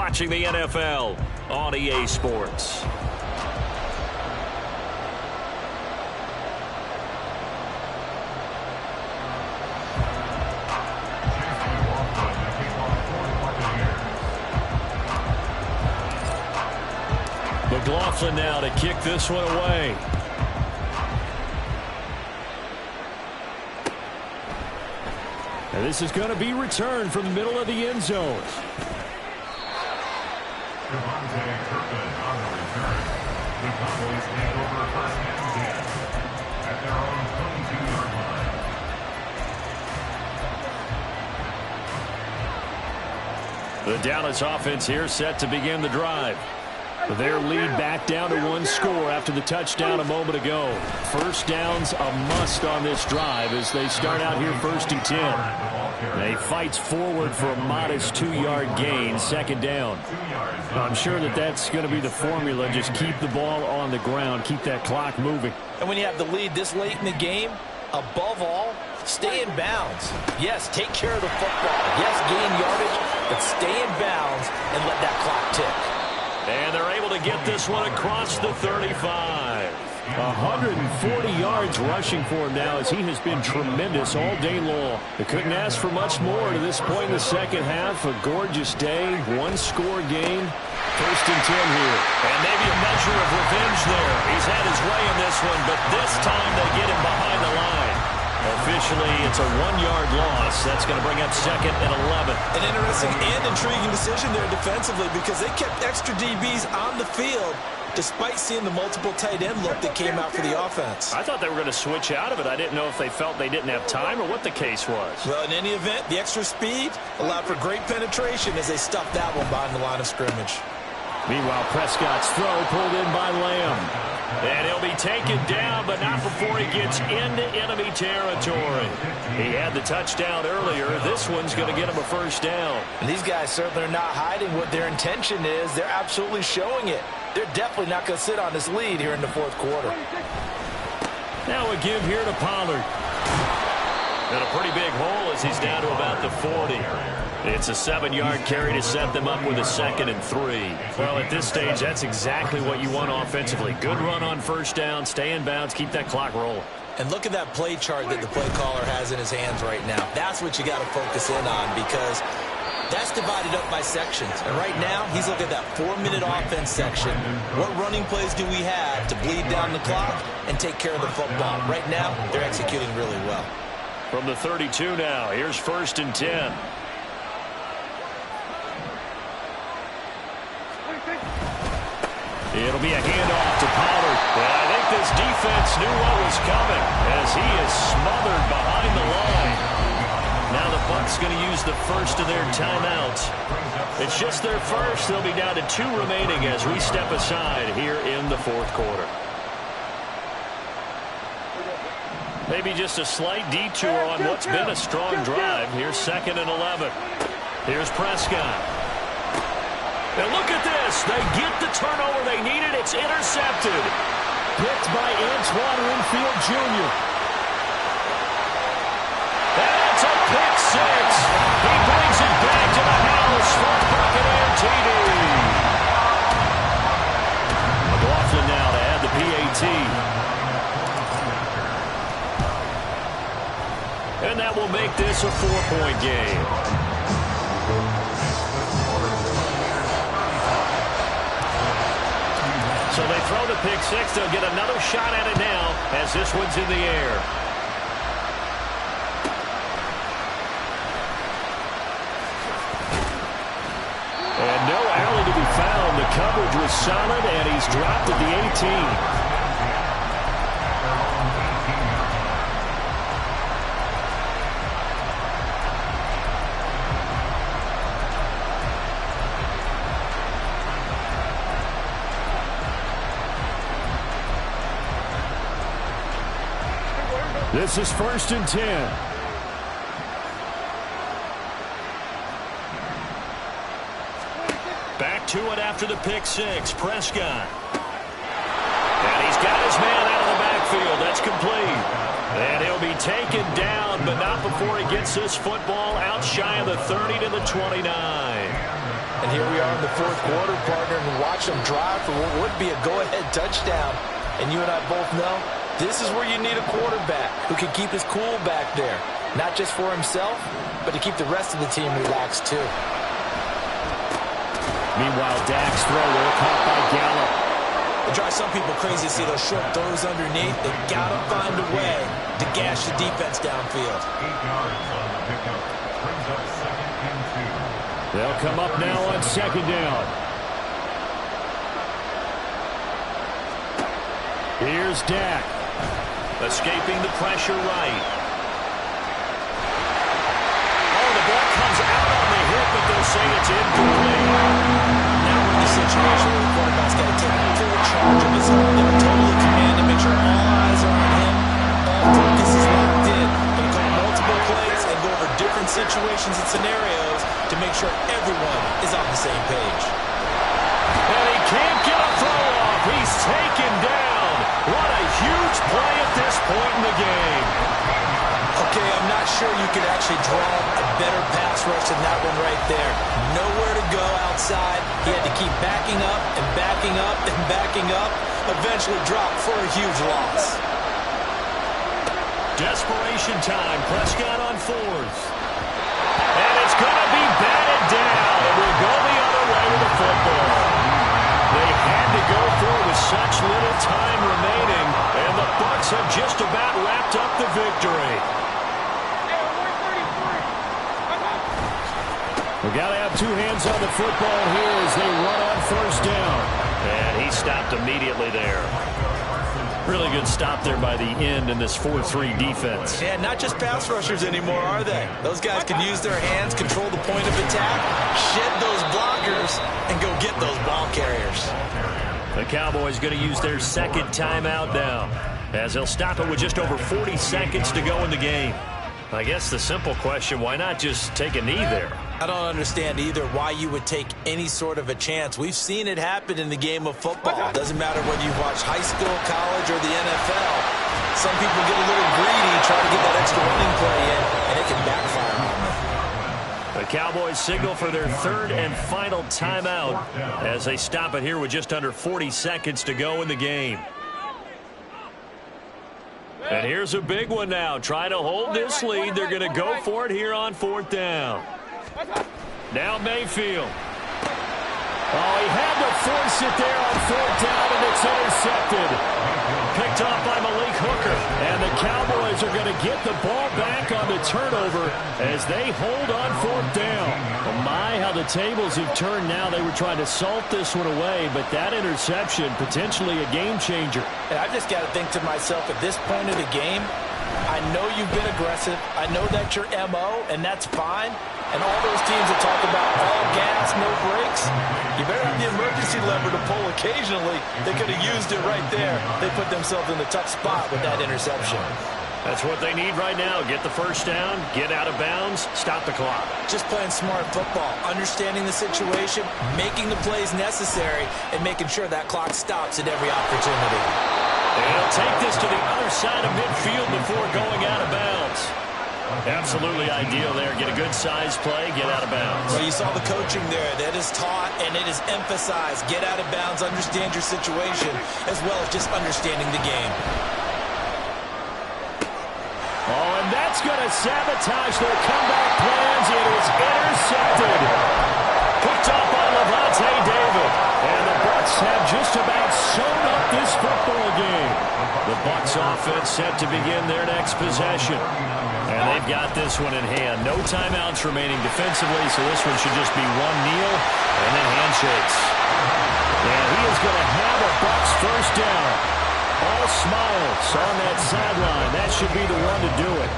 watching the NFL on EA Sports. McLaughlin now to kick this one away. And this is going to be returned from the middle of the end zone. The Dallas offense here set to begin the drive. Their lead back down to one score after the touchdown a moment ago. First down's a must on this drive as they start out here 1st and 10. They fights forward for a modest 2-yard gain, second down. I'm sure that's going to be the formula. Just keep the ball on the ground, keep that clock moving. And when you have the lead this late in the game, above all, stay in bounds. Yes, take care of the football. Yes, gain yardage, but stay in bounds and let that clock tick. And they're able to get this one across the 35. 140 yards rushing for him now as he has been tremendous all day long. They couldn't ask for much more to this point in the second half. A gorgeous day, one-score game. 1st and 10 here. And maybe a measure of revenge there. He's had his way in this one, but this time they get him behind the line. Officially, it's a 1-yard loss. That's going to bring up 2nd and 11. An interesting and intriguing decision there defensively because they kept extra DBs on the field despite seeing the multiple tight end look that came out for the offense. I thought they were going to switch out of it. I didn't know if they felt they didn't have time or what the case was. Well, in any event, the extra speed allowed for great penetration as they stuffed that one behind the line of scrimmage. Meanwhile, Prescott's throw pulled in by Lamb. And he'll be taken down, but not before he gets into enemy territory. He had the touchdown earlier. This one's going to get him a first down. And these guys certainly are not hiding what their intention is. They're absolutely showing it. They're definitely not going to sit on this lead here in the 4th quarter. Now a give here to Pollard. And a pretty big hole as he's down to about the 40. It's a 7-yard carry to set them up with a 2nd and 3. Well, at this stage, that's exactly what you want offensively. Good run on first down, stay in bounds, keep that clock rolling. And look at that play chart that the play caller has in his hands right now. That's what you got to focus in on because that's divided up by sections. And right now, he's looking at that 4-minute offense section. What running plays do we have to bleed down the clock and take care of the football? Right now, they're executing really well. From the 32 now, here's 1st and 10. It'll be a handoff to Pollard. And I think this defense knew what was coming as he is smothered behind the line. Now the Bucs going to use the first of their timeouts. It's just their first. They'll be down to 2 remaining as we step aside here in the 4th quarter. Maybe just a slight detour on what's been a strong drive. Here's 2nd and 11. Here's Prescott. And look at this. They get the turnover they needed. It's intercepted. Picked by Antoine Winfield Jr. That's a pick 6. He brings it back to the house for a Buccaneer TD. McLaughlin now to add the PAT. And that will make this a 4-point game. So they throw the pick 6. They'll get another shot at it now as this one's in the air. And no alley to be found. The coverage was solid, and he's dropped at the 18. This is 1st and 10. Back to it after the pick 6. Prescott. And he's got his man out of the backfield. That's complete. And he'll be taken down, but not before he gets this football out shy of the 30 to the 29. And here we are in the fourth quarter, partner, and watch them drive for what would be a go-ahead touchdown. And you and I both know this is where you need a quarterback who can keep his cool back there. Not just for himself, but to keep the rest of the team relaxed too. Meanwhile, Dak's throw there caught by Gallup. It drives some people crazy to see those short throws underneath. They got to find a way to gash the defense downfield. 8 yards on the pickup. Brings up 2nd and 2. They'll come up now on 2nd down. Here's Dak. Escaping the pressure right. Oh, the ball comes out on the hip, but they'll say it's incomplete. Now we're in the situation where the quarterback's got to take full charge of his own. They're totally commanded, make sure all eyes are on him. All focus is locked in. Going to call multiple plays and go over different situations and scenarios to make sure everyone is on the same page. And he can't get a throw off. He's taken down. What a huge play at this point in the game. Okay, I'm not sure you could actually draw a better pass rush than that one right there. Nowhere to go outside. He had to keep backing up and backing up and backing up. Eventually dropped for a huge loss. Desperation time. Prescott on 4th. And it's going to be batted down. And we'll go the other way with the football. They had to go for it with such little time remaining. And the Bucs have just about wrapped up the victory. We've got to have two hands on the football here as they run on 1st down. And he stopped immediately there. Really good stop there by the end in this 4-3 defense. Yeah, not just pass rushers anymore, are they? Those guys can use their hands, control the point of attack, shed those blockers, and go get those ball carriers. The Cowboys going to use their 2nd timeout now, as they'll stop it with just over 40 seconds to go in the game. I guess the simple question, why not just take a knee there? I don't understand either why you would take any sort of a chance. We've seen it happen in the game of football. It doesn't matter whether you watch high school, college, or the NFL. Some people get a little greedy, try to get that extra running play in, and it can backfire on them. The Cowboys signal for their 3rd and final timeout as they stop it here with just under 40 seconds to go in the game. And here's a big one now. Trying to hold this lead. They're going to go for it here on 4th down. Now Mayfield. Oh, he had to force it there on 4th down, and it's intercepted. Picked off by Malik Hooker. And the Cowboys are going to get the ball back on the turnover as they hold on 4th down. Oh my, how the tables have turned now. They were trying to salt this one away, but that interception, potentially a game changer. And I just got to think to myself, at this point of the game, I know you've been aggressive. I know that's your MO, and that's fine. And all those teams that talk about all gas, no brakes, you better have the emergency lever to pull occasionally. They could have used it right there. They put themselves in a tough spot with that interception. That's what they need right now. Get the 1st down, get out of bounds, stop the clock. Just playing smart football, understanding the situation, making the plays necessary, and making sure that clock stops at every opportunity. And he'll take this to the other side of midfield before going out of bounds. Absolutely ideal there. Get a good size play, get out of bounds. Well, you saw the coaching there. That is taught and it is emphasized. Get out of bounds, understand your situation, as well as just understanding the game. Oh, and that's going to sabotage their comeback plans. It is intercepted. Picked up by Levante David. And the Bucs have just about sewn up this football game. The Bucs offense set to begin their next possession. And they've got this one in hand. No timeouts remaining defensively, so this one should just be one kneel and then handshakes. And he is going to have a Bucs 1st down. All smiles on that sideline. That should be the one to do it.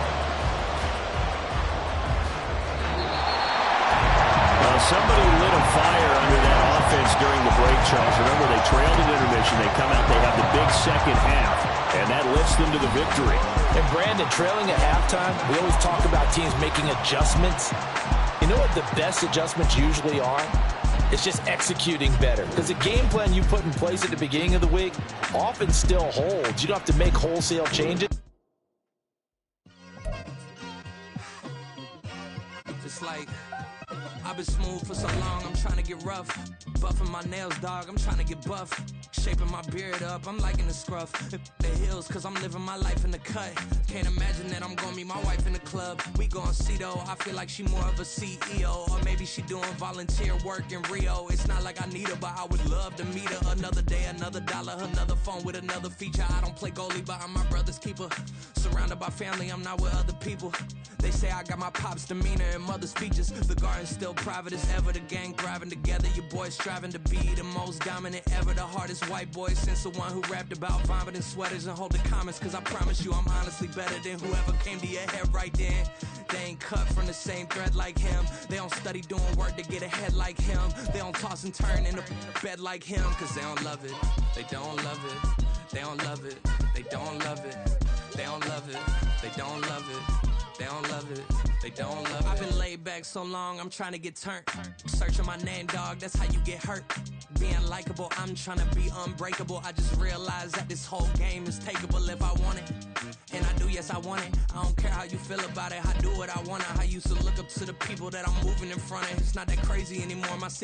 Somebody lit a fire under that offense during the break, Charles. Remember, they trailed at intermission. They come out, they have the big 2nd half, and that lifts them to the victory. And Brandon, trailing at halftime, we always talk about teams making adjustments. You know what the best adjustments usually are? It's just executing better. Because the game plan you put in place at the beginning of the week often still holds. You don't have to make wholesale changes. Just like I've been smooth for so long, I'm trying to get rough. Buffing my nails, dog, I'm trying to get buff. Shaping my beard up, I'm liking the scruff. The hills, cause I'm living my life in the cut. Can't imagine that I'm gonna meet my wife in the club. We gon' see though, I feel like she more of a CEO. Or maybe she doing volunteer work in Rio. It's not like I need her, but I would love to meet her. Another day, another dollar, another phone with another feature. I don't play goalie, but I'm my brother's keeper. Surrounded by family, I'm not with other people. They say I got my pop's demeanor and mother's speeches. The garden's still private as ever. The gang thriving together. Your boys striving to be the most dominant ever. The hardest white boy since the one who rapped about vomiting sweaters and holding comments. Cause I promise you I'm honestly better than whoever came to your head right then. They ain't cut from the same thread like him. They don't study doing work to get ahead like him. They don't toss and turn in the bed like him. Cause they don't love it. They don't love it. They don't love it. They don't love it. They don't love it. They don't love it. They don't love it, they don't love it. I've been laid back so long, I'm trying to get turned. Searching my name, dog, that's how you get hurt. Being likable, I'm trying to be unbreakable. I just realized that this whole game is takeable if I want it. And I do, yes, I want it. I don't care how you feel about it, I do what I want. I used to look up to the people that I'm moving in front of. It's not that crazy anymore, my city